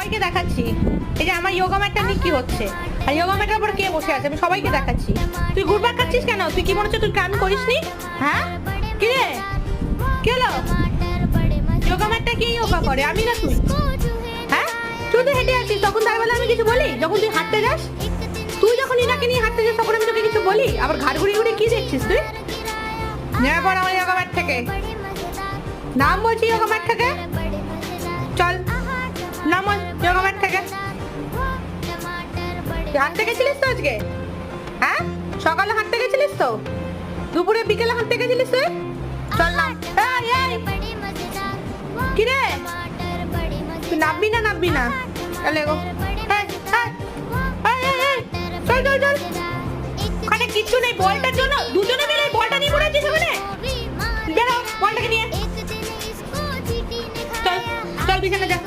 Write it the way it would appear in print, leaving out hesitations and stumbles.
সবাইকে দেখাচ্ছি এই যে আমার যোগা ম্যাটটা নিয়ে কি হচ্ছে, আর যোগা ম্যাটের উপর কে বসে আছে আমি সবাইকে দেখাচ্ছি। তুই ঘুরপাক খাচ্ছিস কেন? তুই কি মনে হচ্ছে তুই কাম করিসনি? হ্যাঁ কি রে, কি হলো? যোগা ম্যাটটা কি যোগা করে, আমি না তুই? হ্যাঁ তুই তো হেঁটে আসিস, তখন তার বেলা আমি কিছু বলি? যখন তুই হাঁটতে যাস, তুই যখন ইনাকে নিয়ে হাঁটতে যাস তখন আমি তোকে কিছু বলি? আবার ঘাড় ঘুরিয়ে ঘুরিয়ে কি দেখছিস তুই? নেওয়ার পর আমার যোগা ম্যাট থেকে নাম বলছি, যোগা ম্যাট থেকে চল নাম যোগা ম্যাট থেকে। হাঁটতে গেছিলিস তো আজকে? হ্যাঁ সকালে হাঁটতে গেছিলিস তো, দুপুরে বিকেলে হাঁটতে গেছিলিস তুই? চল নাম। কি রে তুই নামবি না? নামবি না চলে গো। চল চল চল, ওখানে কিচ্ছু নেই, বলটার জন্য দুজনে মিলে বলটা নিয়ে পড়ে আছিস ওখানে। বেরো বলটাকে নিয়ে, চল চল বিছানে যা।